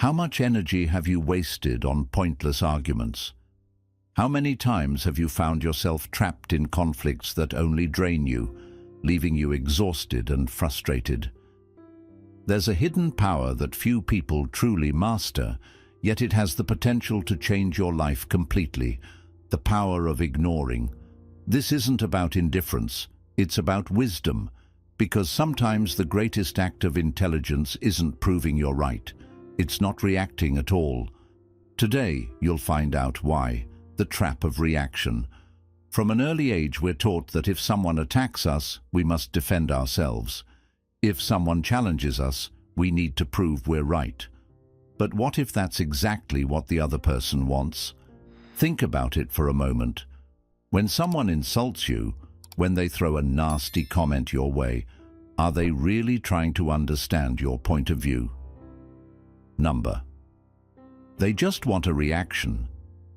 How much energy have you wasted on pointless arguments? How many times have you found yourself trapped in conflicts that only drain you, leaving you exhausted and frustrated? There's a hidden power that few people truly master, yet it has the potential to change your life completely, the power of ignoring. This isn't about indifference, it's about wisdom, because sometimes the greatest act of intelligence isn't proving you're right. It's not reacting at all. Today, you'll find out why. The trap of reaction. From an early age, we're taught that if someone attacks us, we must defend ourselves. If someone challenges us, we need to prove we're right. But what if that's exactly what the other person wants? Think about it for a moment. When someone insults you, when they throw a nasty comment your way, are they really trying to understand your point of view? They just want a reaction.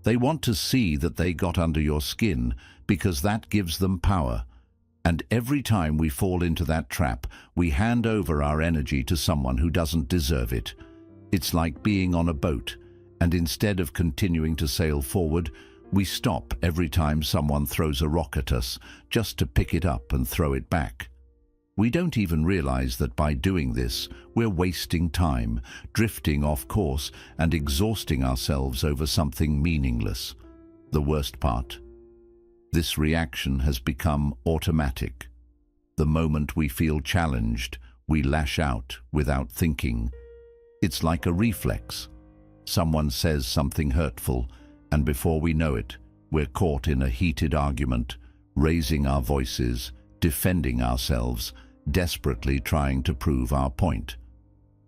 They want to see that they got under your skin because that gives them power. And every time we fall into that trap, we hand over our energy to someone who doesn't deserve it. It's like being on a boat, and instead of continuing to sail forward, we stop every time someone throws a rock at us, just to pick it up and throw it back. We don't even realize that by doing this, we're wasting time, drifting off course, and exhausting ourselves over something meaningless. The worst part: this reaction has become automatic. The moment we feel challenged, we lash out without thinking. It's like a reflex. Someone says something hurtful, and before we know it, we're caught in a heated argument, raising our voices, defending ourselves, desperately trying to prove our point.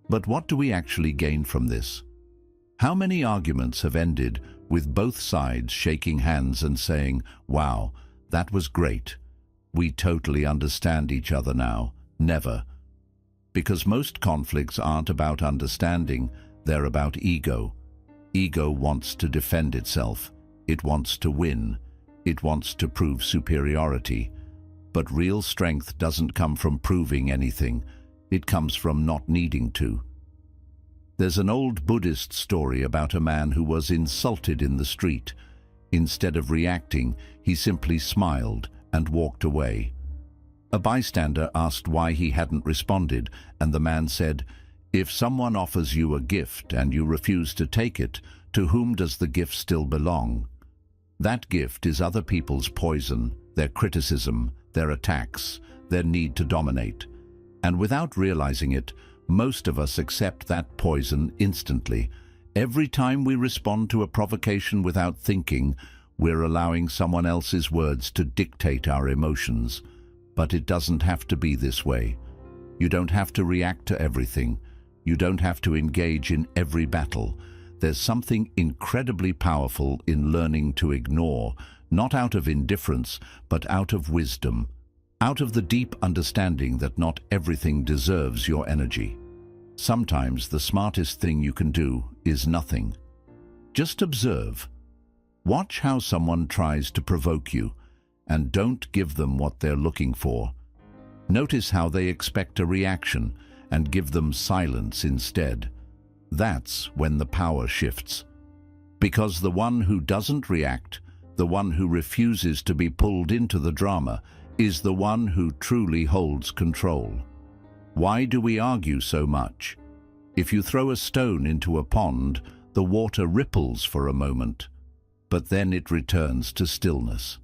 But what do we actually gain from this? How many arguments have ended with both sides shaking hands and saying, "Wow, that was great. We totally understand each other now"? Never. Because most conflicts aren't about understanding, they're about ego. Ego wants to defend itself. It wants to win. It wants to prove superiority. But real strength doesn't come from proving anything. It comes from not needing to. There's an old Buddhist story about a man who was insulted in the street. Instead of reacting, he simply smiled and walked away. A bystander asked why he hadn't responded, and the man said, "If someone offers you a gift and you refuse to take it, to whom does the gift still belong? That gift is other people's poison, their criticism, their attacks, their need to dominate. And without realizing it, most of us accept that poison instantly. Every time we respond to a provocation without thinking, we're allowing someone else's words to dictate our emotions. But it doesn't have to be this way. You don't have to react to everything. You don't have to engage in every battle. There's something incredibly powerful in learning to ignore, not out of indifference, but out of wisdom, out of the deep understanding that not everything deserves your energy. Sometimes the smartest thing you can do is nothing. Just observe. Watch how someone tries to provoke you, and don't give them what they're looking for. Notice how they expect a reaction, and give them silence instead. That's when the power shifts. Because the one who doesn't react, the one who refuses to be pulled into the drama, is the one who truly holds control. Why do we argue so much? If you throw a stone into a pond, the water ripples for a moment, but then it returns to stillness.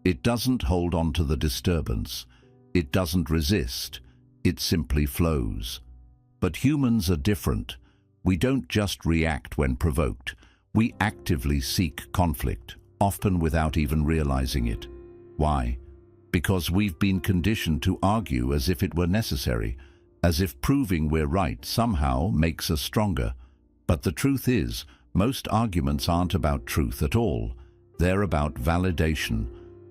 It doesn't hold on to the disturbance. It doesn't resist. It simply flows. But humans are different. We don't just react when provoked. We actively seek conflict, often without even realizing it. Why? Because we've been conditioned to argue as if it were necessary, as if proving we're right somehow makes us stronger. But the truth is, most arguments aren't about truth at all. They're about validation.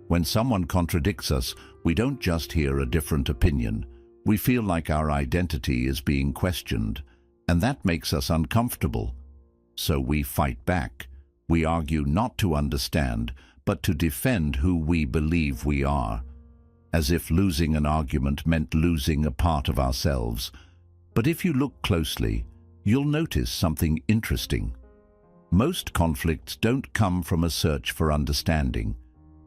When someone contradicts us, we don't just hear a different opinion. We feel like our identity is being questioned, and that makes us uncomfortable. So we fight back. We argue not to understand, but to defend who we believe we are, as if losing an argument meant losing a part of ourselves. But if you look closely, you'll notice something interesting. Most conflicts don't come from a search for understanding.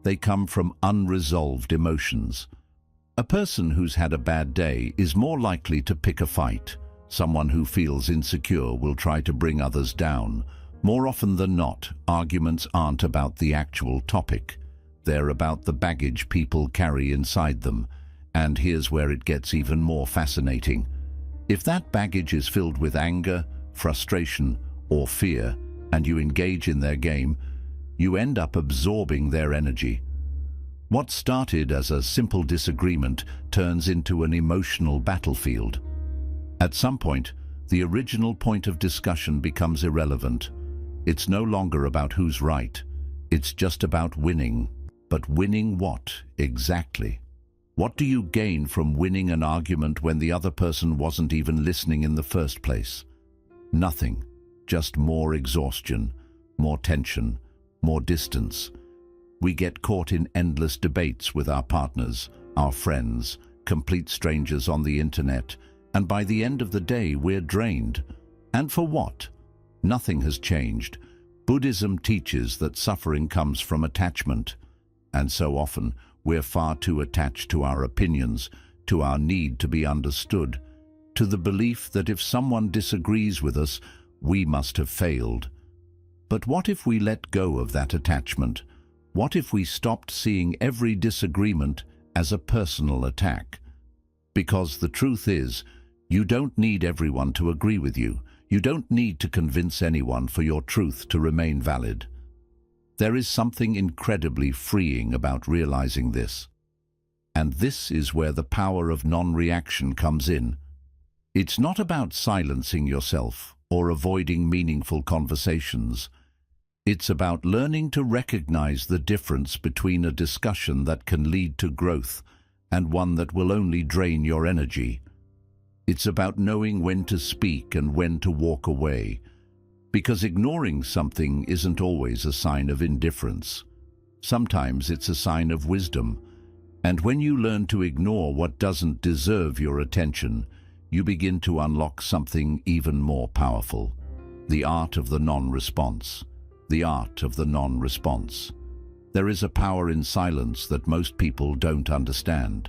They come from unresolved emotions. A person who's had a bad day is more likely to pick a fight. Someone who feels insecure will try to bring others down. More often than not, arguments aren't about the actual topic. They're about the baggage people carry inside them. And here's where it gets even more fascinating. If that baggage is filled with anger, frustration, or fear, and you engage in their game, you end up absorbing their energy. What started as a simple disagreement turns into an emotional battlefield. At some point, the original point of discussion becomes irrelevant. It's no longer about who's right. It's just about winning. But winning what, exactly? What do you gain from winning an argument when the other person wasn't even listening in the first place? Nothing. Just more exhaustion, more tension, more distance. We get caught in endless debates with our partners, our friends, complete strangers on the internet, and by the end of the day we're drained. And for what? Nothing has changed. Buddhism teaches that suffering comes from attachment, and so often we're far too attached to our opinions, to our need to be understood, to the belief that if someone disagrees with us, we must have failed. But what if we let go of that attachment? What if we stopped seeing every disagreement as a personal attack? Because the truth is, you don't need everyone to agree with you. You don't need to convince anyone for your truth to remain valid. There is something incredibly freeing about realizing this. And this is where the power of non-reaction comes in. It's not about silencing yourself or avoiding meaningful conversations. It's about learning to recognize the difference between a discussion that can lead to growth and one that will only drain your energy. It's about knowing when to speak and when to walk away, because ignoring something isn't always a sign of indifference. Sometimes it's a sign of wisdom, and when you learn to ignore what doesn't deserve your attention, you begin to unlock something even more powerful: the art of the non-response. The art of the non-response. There is a power in silence that most people don't understand.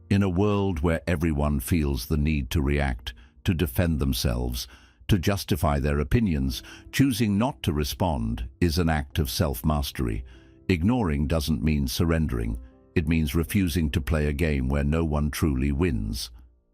In a world where everyone feels the need to react, to defend themselves, to justify their opinions, choosing not to respond is an act of self-mastery. Ignoring doesn't mean surrendering. It means refusing to play a game where no one truly wins.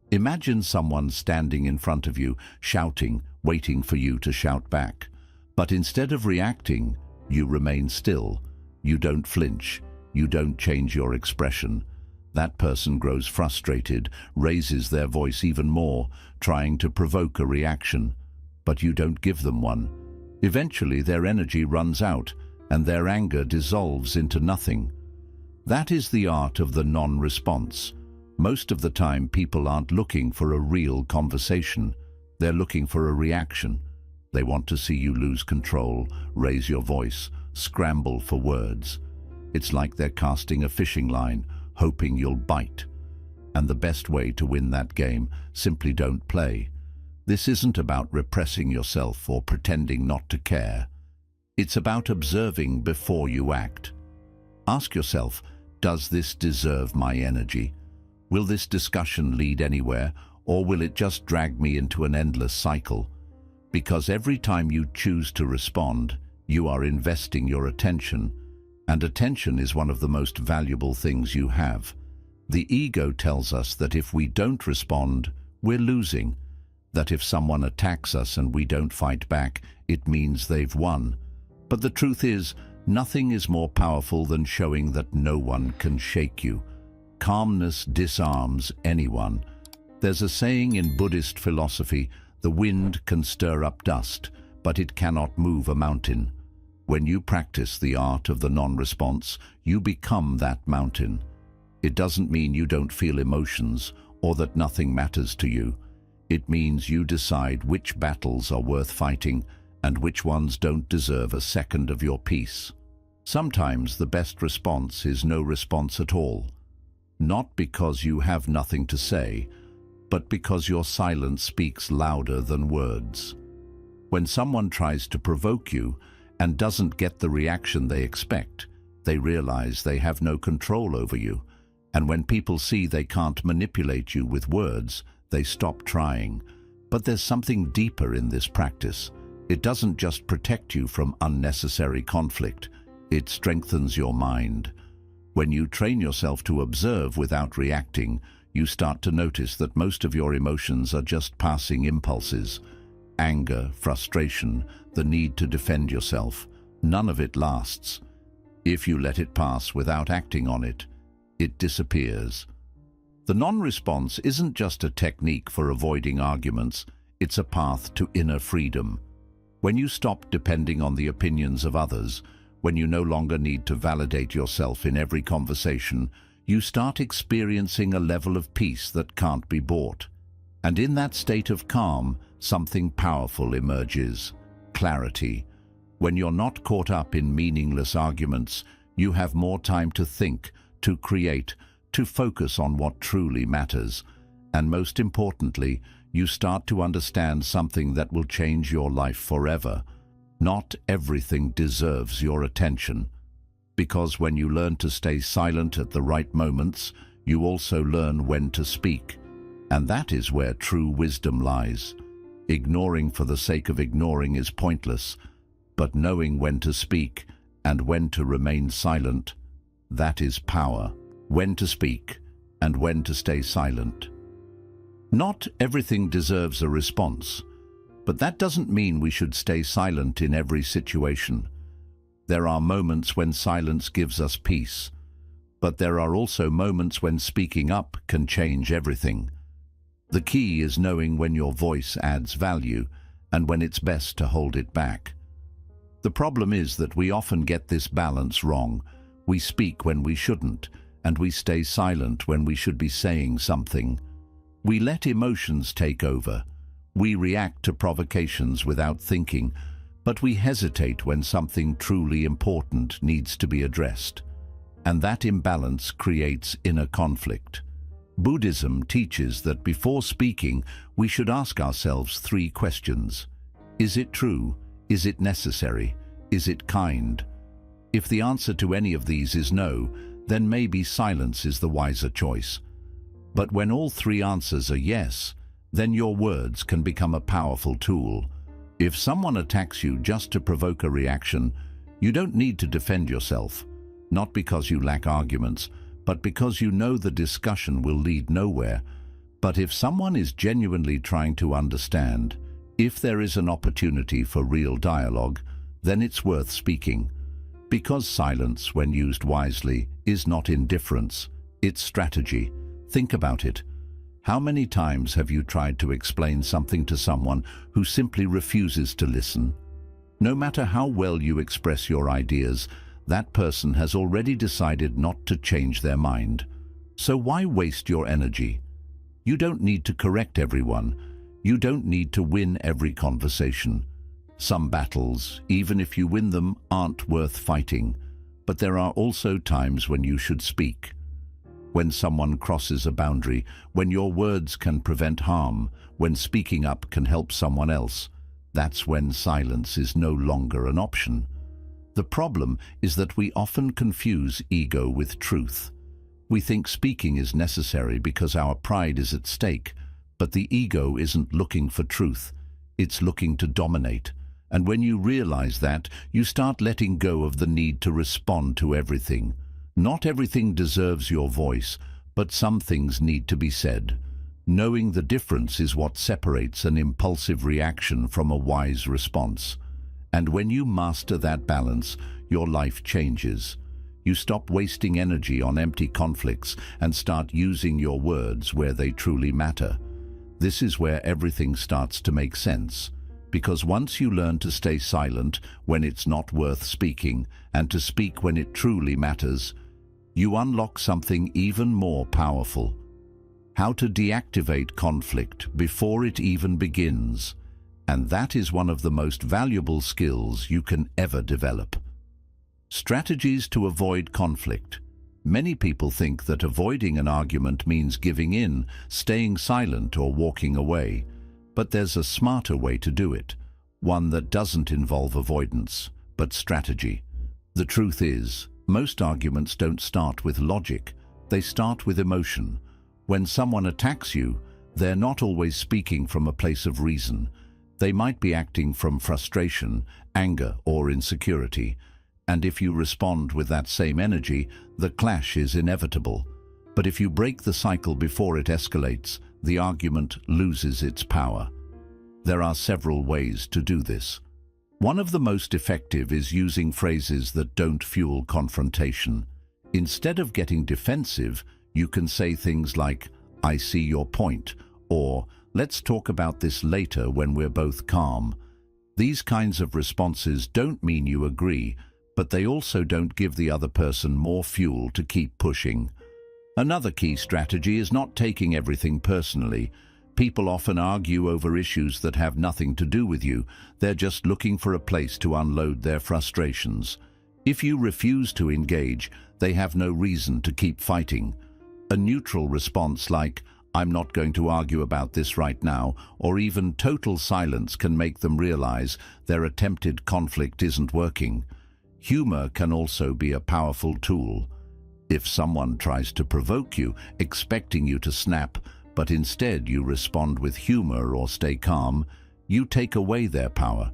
Imagine someone standing in front of you, shouting, waiting for you to shout back. But instead of reacting, you remain still. You don't flinch. You don't change your expression. That person grows frustrated, raises their voice even more, trying to provoke a reaction. But you don't give them one. Eventually their energy runs out, and their anger dissolves into nothing. That is the art of the non-response. Most of the time people aren't looking for a real conversation. They're looking for a reaction. They want to see you lose control, raise your voice, scramble for words. It's like they're casting a fishing line, hoping you'll bite. And the best way to win that game: simply don't play. This isn't about repressing yourself or pretending not to care. It's about observing before you act. Ask yourself, does this deserve my energy? Will this discussion lead anywhere, or will it just drag me into an endless cycle? Because every time you choose to respond, you are investing your attention, and attention is one of the most valuable things you have. The ego tells us that if we don't respond, we're losing, that if someone attacks us and we don't fight back, it means they've won. But the truth is, nothing is more powerful than showing that no one can shake you. Calmness disarms anyone. There's a saying in Buddhist philosophy: the wind can stir up dust, but it cannot move a mountain. When you practice the art of the non-response, you become that mountain. It doesn't mean you don't feel emotions or that nothing matters to you. It means you decide which battles are worth fighting and which ones don't deserve a second of your peace. Sometimes the best response is no response at all. Not because you have nothing to say, but because your silence speaks louder than words. When someone tries to provoke you and doesn't get the reaction they expect, they realize they have no control over you. And when people see they can't manipulate you with words, they stop trying. But there's something deeper in this practice. It doesn't just protect you from unnecessary conflict, it strengthens your mind. When you train yourself to observe without reacting, you start to notice that most of your emotions are just passing impulses. Anger, frustration, the need to defend yourself, none of it lasts. If you let it pass without acting on it, it disappears. The non-response isn't just a technique for avoiding arguments, it's a path to inner freedom. When you stop depending on the opinions of others, when you no longer need to validate yourself in every conversation, you start experiencing a level of peace that can't be bought. And in that state of calm, something powerful emerges: clarity. When you're not caught up in meaningless arguments, you have more time to think, to create, to focus on what truly matters. And most importantly, you start to understand something that will change your life forever. Not everything deserves your attention. Because when you learn to stay silent at the right moments, you also learn when to speak. And that is where true wisdom lies. Ignoring for the sake of ignoring is pointless, but knowing when to speak and when to remain silent, that is power. When to speak and when to stay silent. Not everything deserves a response, but that doesn't mean we should stay silent in every situation. There are moments when silence gives us peace, but there are also moments when speaking up can change everything. The key is knowing when your voice adds value and when it's best to hold it back. The problem is that we often get this balance wrong. We speak when we shouldn't, and we stay silent when we should be saying something. We let emotions take over. We react to provocations without thinking, but we hesitate when something truly important needs to be addressed. And that imbalance creates inner conflict. Buddhism teaches that before speaking, we should ask ourselves 3 questions. Is it true? Is it necessary? Is it kind? If the answer to any of these is no, then maybe silence is the wiser choice. But when all 3 answers are yes, then your words can become a powerful tool. If someone attacks you just to provoke a reaction, you don't need to defend yourself, not because you lack arguments, but because you know the discussion will lead nowhere. But if someone is genuinely trying to understand, if there is an opportunity for real dialogue, then it's worth speaking. Because silence, when used wisely, is not indifference, it's strategy. Think about it. How many times have you tried to explain something to someone who simply refuses to listen? No matter how well you express your ideas, that person has already decided not to change their mind. So why waste your energy? You don't need to correct everyone. You don't need to win every conversation. Some battles, even if you win them, aren't worth fighting. But there are also times when you should speak. When someone crosses a boundary, when your words can prevent harm, when speaking up can help someone else, that's when silence is no longer an option. The problem is that we often confuse ego with truth. We think speaking is necessary because our pride is at stake, but the ego isn't looking for truth, it's looking to dominate. And when you realize that, you start letting go of the need to respond to everything. Not everything deserves your voice, but some things need to be said. Knowing the difference is what separates an impulsive reaction from a wise response. And when you master that balance, your life changes. You stop wasting energy on empty conflicts and start using your words where they truly matter. This is where everything starts to make sense. Because once you learn to stay silent when it's not worth speaking and to speak when it truly matters, you unlock something even more powerful. How to deactivate conflict before it even begins. And that is one of the most valuable skills you can ever develop. Strategies to avoid conflict. Many people think that avoiding an argument means giving in, staying silent, or walking away. But there's a smarter way to do it, one that doesn't involve avoidance, but strategy. The truth is, most arguments don't start with logic, they start with emotion. When someone attacks you, they're not always speaking from a place of reason. They might be acting from frustration, anger, or insecurity. And if you respond with that same energy, the clash is inevitable. But if you break the cycle before it escalates, the argument loses its power. There are several ways to do this. One of the most effective is using phrases that don't fuel confrontation. Instead of getting defensive, you can say things like, "I see your point," or "Let's talk about this later when we're both calm." These kinds of responses don't mean you agree, but they also don't give the other person more fuel to keep pushing. Another key strategy is not taking everything personally. People often argue over issues that have nothing to do with you. They're just looking for a place to unload their frustrations. If you refuse to engage, they have no reason to keep fighting. A neutral response like, "I'm not going to argue about this right now," or even total silence can make them realize their attempted conflict isn't working. Humor can also be a powerful tool. If someone tries to provoke you, expecting you to snap, but instead you respond with humor or stay calm, you take away their power.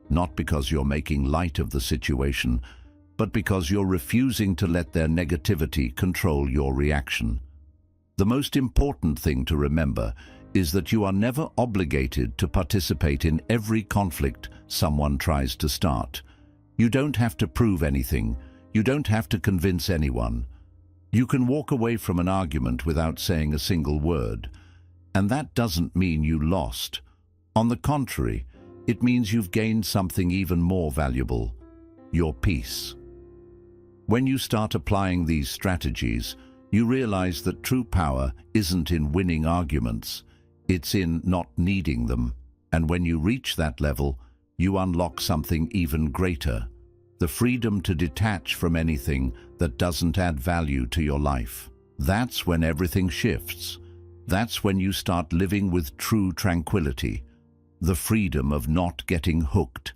Not because you're making light of the situation, but because you're refusing to let their negativity control your reaction. The most important thing to remember is that you are never obligated to participate in every conflict someone tries to start. You don't have to prove anything. You don't have to convince anyone. You can walk away from an argument without saying a single word. And that doesn't mean you lost. On the contrary, it means you've gained something even more valuable: your peace. When you start applying these strategies, you realize that true power isn't in winning arguments, it's in not needing them. And when you reach that level, you unlock something even greater: the freedom to detach from anything that doesn't add value to your life. That's when everything shifts. That's when you start living with true tranquility, the freedom of not getting hooked.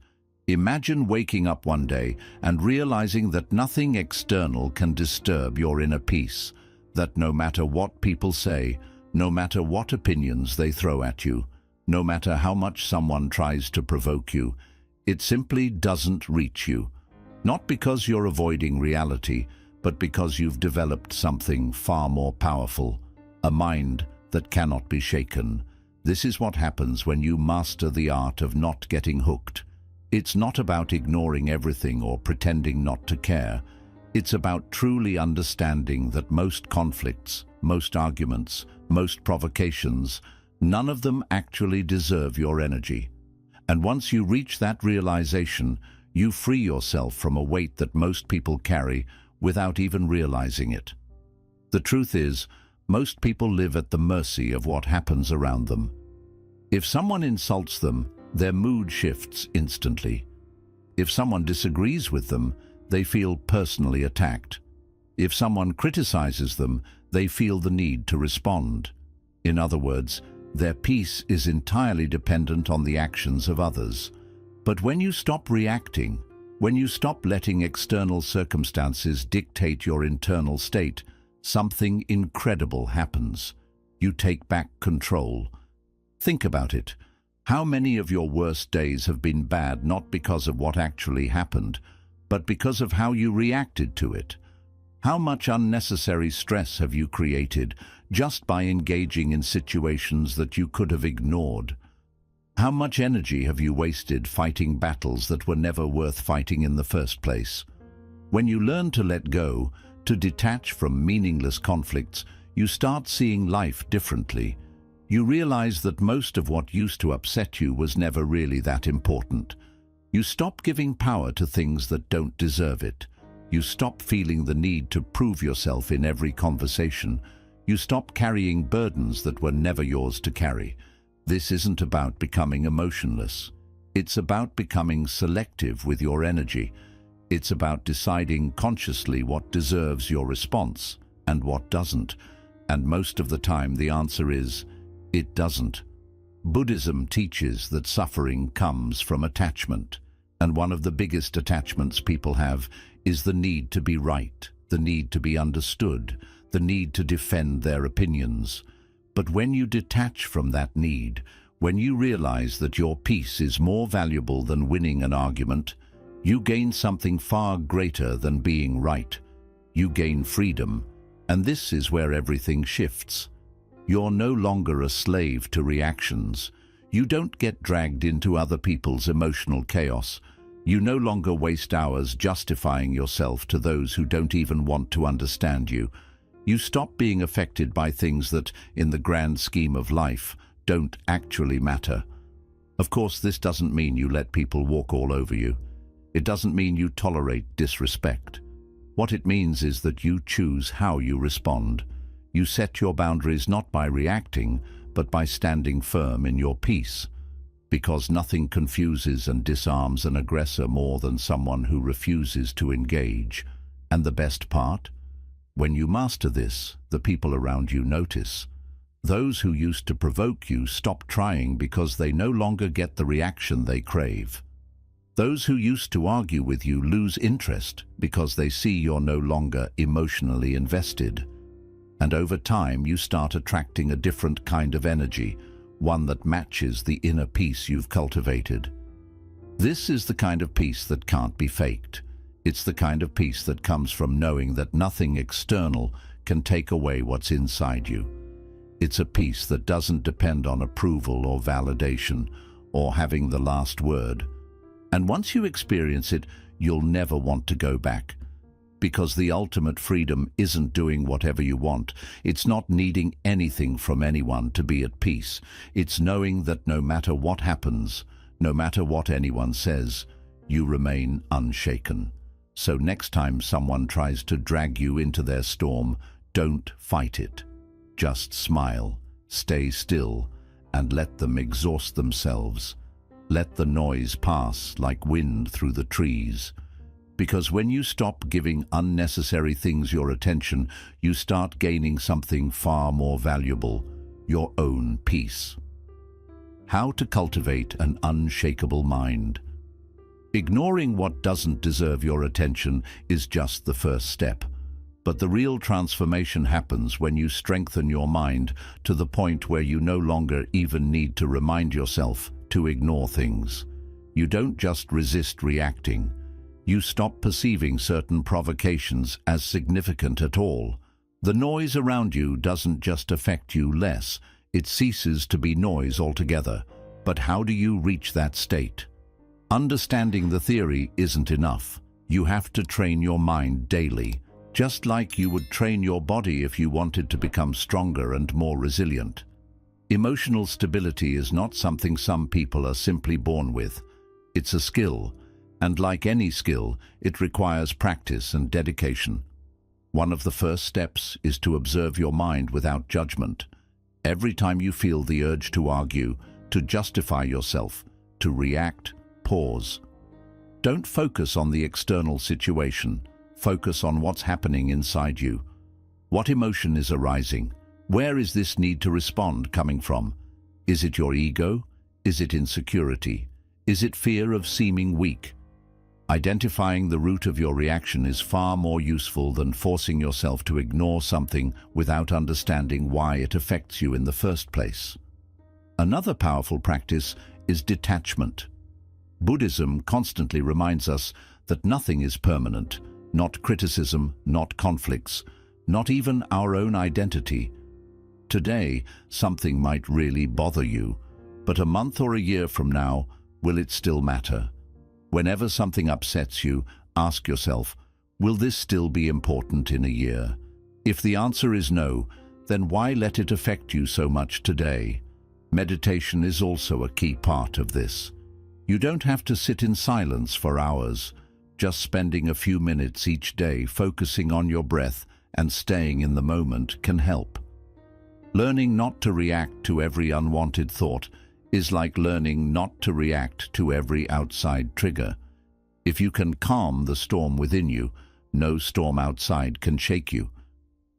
Imagine waking up one day and realizing that nothing external can disturb your inner peace, that no matter what people say, no matter what opinions they throw at you, no matter how much someone tries to provoke you, it simply doesn't reach you. Not because you're avoiding reality, but because you've developed something far more powerful, a mind that cannot be shaken. This is what happens when you master the art of not getting hooked. It's not about ignoring everything or pretending not to care. It's about truly understanding that most conflicts, most arguments, most provocations, none of them actually deserve your energy. And once you reach that realization, you free yourself from a weight that most people carry without even realizing it. The truth is, most people live at the mercy of what happens around them. If someone insults them, their mood shifts instantly. If someone disagrees with them, they feel personally attacked. If someone criticizes them, they feel the need to respond. In other words, their peace is entirely dependent on the actions of others. But when you stop reacting, when you stop letting external circumstances dictate your internal state, something incredible happens. You take back control. Think about it. How many of your worst days have been bad not because of what actually happened, but because of how you reacted to it? How much unnecessary stress have you created just by engaging in situations that you could have ignored? How much energy have you wasted fighting battles that were never worth fighting in the first place? When you learn to let go, to detach from meaningless conflicts, you start seeing life differently. You realize that most of what used to upset you was never really that important. You stop giving power to things that don't deserve it. You stop feeling the need to prove yourself in every conversation. You stop carrying burdens that were never yours to carry. This isn't about becoming emotionless. It's about becoming selective with your energy. It's about deciding consciously what deserves your response and what doesn't. And most of the time the answer is, it doesn't. Buddhism teaches that suffering comes from attachment, and one of the biggest attachments people have is the need to be right, the need to be understood, the need to defend their opinions. But when you detach from that need, when you realize that your peace is more valuable than winning an argument, you gain something far greater than being right. You gain freedom, and this is where everything shifts. You're no longer a slave to reactions. You don't get dragged into other people's emotional chaos. You no longer waste hours justifying yourself to those who don't even want to understand you. You stop being affected by things that, in the grand scheme of life, don't actually matter. Of course, this doesn't mean you let people walk all over you. It doesn't mean you tolerate disrespect. What it means is that you choose how you respond. You set your boundaries not by reacting, but by standing firm in your peace. Because nothing confuses and disarms an aggressor more than someone who refuses to engage. And the best part? When you master this, the people around you notice. Those who used to provoke you stop trying because they no longer get the reaction they crave. Those who used to argue with you lose interest because they see you're no longer emotionally invested. And over time you start attracting a different kind of energy, one that matches the inner peace you've cultivated. This is the kind of peace that can't be faked. It's the kind of peace that comes from knowing that nothing external can take away what's inside you. It's a peace that doesn't depend on approval or validation or having the last word. And once you experience it, you'll never want to go back. Because the ultimate freedom isn't doing whatever you want. It's not needing anything from anyone to be at peace. It's knowing that no matter what happens, no matter what anyone says, you remain unshaken. So next time someone tries to drag you into their storm, don't fight it. Just smile, stay still, and let them exhaust themselves. Let the noise pass like wind through the trees. Because when you stop giving unnecessary things your attention, you start gaining something far more valuable, your own peace. How to cultivate an unshakable mind. Ignoring what doesn't deserve your attention is just the first step. But the real transformation happens when you strengthen your mind to the point where you no longer even need to remind yourself to ignore things. You don't just resist reacting. You stop perceiving certain provocations as significant at all. The noise around you doesn't just affect you less, it ceases to be noise altogether. But how do you reach that state? Understanding the theory isn't enough. You have to train your mind daily, just like you would train your body if you wanted to become stronger and more resilient. Emotional stability is not something some people are simply born with. It's a skill. And like any skill, it requires practice and dedication. One of the first steps is to observe your mind without judgment. Every time you feel the urge to argue, to justify yourself, to react, pause. Don't focus on the external situation. Focus on what's happening inside you. What emotion is arising? Where is this need to respond coming from? Is it your ego? Is it insecurity? Is it fear of seeming weak? Identifying the root of your reaction is far more useful than forcing yourself to ignore something without understanding why it affects you in the first place. Another powerful practice is detachment. Buddhism constantly reminds us that nothing is permanent, not criticism, not conflicts, not even our own identity. Today, something might really bother you, but a month or a year from now, will it still matter? Whenever something upsets you, ask yourself, will this still be important in a year? If the answer is no, then why let it affect you so much today? Meditation is also a key part of this. You don't have to sit in silence for hours. Just spending a few minutes each day focusing on your breath and staying in the moment can help. Learning not to react to every unwanted thought is like learning not to react to every outside trigger. If you can calm the storm within you, no storm outside can shake you.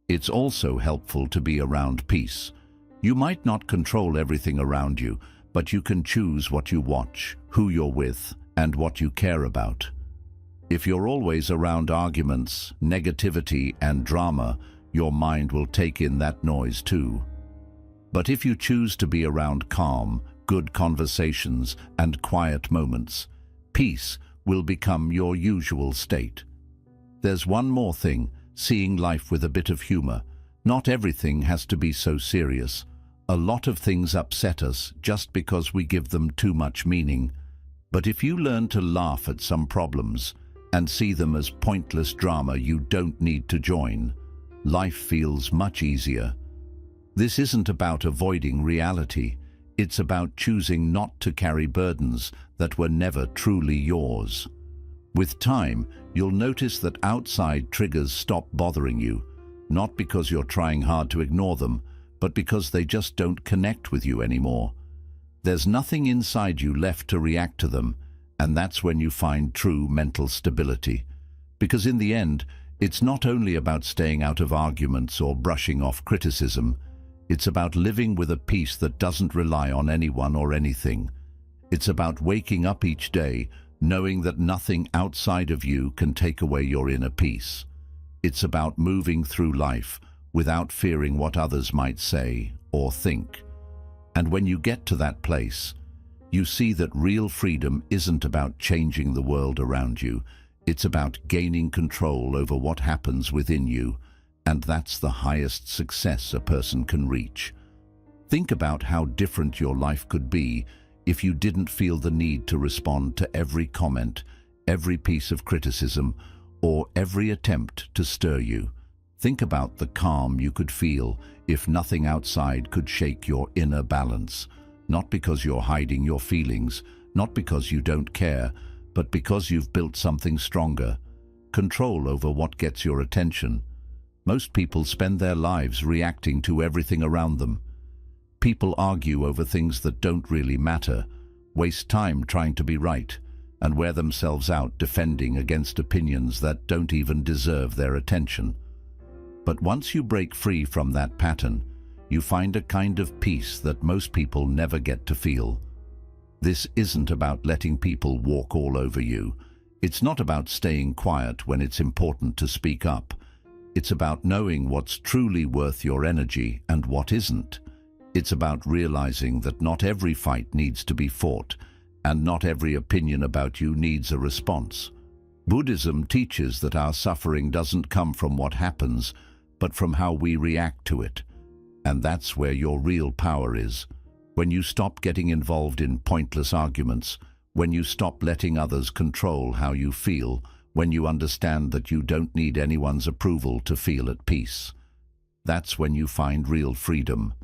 It's also helpful to be around peace. You might not control everything around you, but you can choose what you watch, who you're with, and what you care about. If you're always around arguments, negativity, and drama, your mind will take in that noise too. But if you choose to be around calm, good conversations, and quiet moments, peace will become your usual state. There's one more thing, seeing life with a bit of humor. Not everything has to be so serious. A lot of things upset us just because we give them too much meaning. But if you learn to laugh at some problems and see them as pointless drama you don't need to join, life feels much easier. This isn't about avoiding reality. It's about choosing not to carry burdens that were never truly yours. With time, you'll notice that outside triggers stop bothering you, not because you're trying hard to ignore them, but because they just don't connect with you anymore. There's nothing inside you left to react to them, and that's when you find true mental stability. Because in the end, it's not only about staying out of arguments or brushing off criticism. It's about living with a peace that doesn't rely on anyone or anything. It's about waking up each day knowing that nothing outside of you can take away your inner peace. It's about moving through life without fearing what others might say or think. And when you get to that place, you see that real freedom isn't about changing the world around you. It's about gaining control over what happens within you, and that's the highest success a person can reach. Think about how different your life could be if you didn't feel the need to respond to every comment, every piece of criticism, or every attempt to stir you. Think about the calm you could feel if nothing outside could shake your inner balance. Not because you're hiding your feelings, not because you don't care, but because you've built something stronger. Control over what gets your attention. Most people spend their lives reacting to everything around them. People argue over things that don't really matter, waste time trying to be right, and wear themselves out defending against opinions that don't even deserve their attention. But once you break free from that pattern, you find a kind of peace that most people never get to feel. This isn't about letting people walk all over you. It's not about staying quiet when it's important to speak up. It's about knowing what's truly worth your energy and what isn't. It's about realizing that not every fight needs to be fought, and not every opinion about you needs a response. Buddhism teaches that our suffering doesn't come from what happens, but from how we react to it. And that's where your real power is. When you stop getting involved in pointless arguments, when you stop letting others control how you feel, when you understand that you don't need anyone's approval to feel at peace. That's when you find real freedom.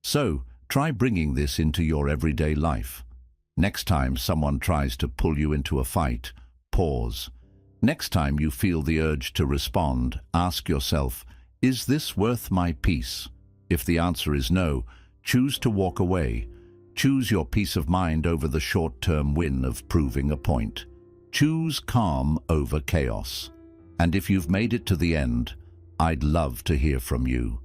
So, try bringing this into your everyday life. Next time someone tries to pull you into a fight, pause. Next time you feel the urge to respond, ask yourself, is this worth my peace? If the answer is no, choose to walk away. Choose your peace of mind over the short-term win of proving a point. Choose calm over chaos. And if you've made it to the end, I'd love to hear from you.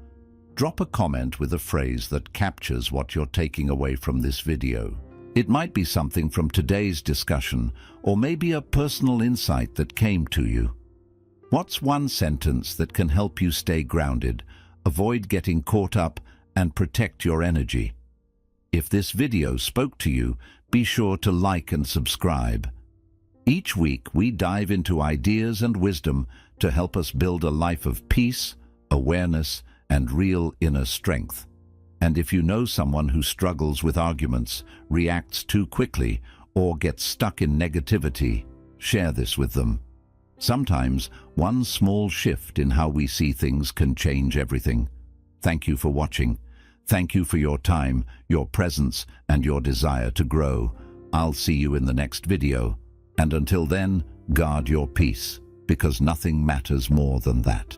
Drop a comment with a phrase that captures what you're taking away from this video. It might be something from today's discussion, or maybe a personal insight that came to you. What's one sentence that can help you stay grounded, avoid getting caught up, and protect your energy? If this video spoke to you, be sure to like and subscribe. Each week we dive into ideas and wisdom to help us build a life of peace, awareness, and real inner strength. And if you know someone who struggles with arguments, reacts too quickly, or gets stuck in negativity, share this with them. Sometimes one small shift in how we see things can change everything. Thank you for watching. Thank you for your time, your presence, and your desire to grow. I'll see you in the next video. And until then, guard your peace, because nothing matters more than that.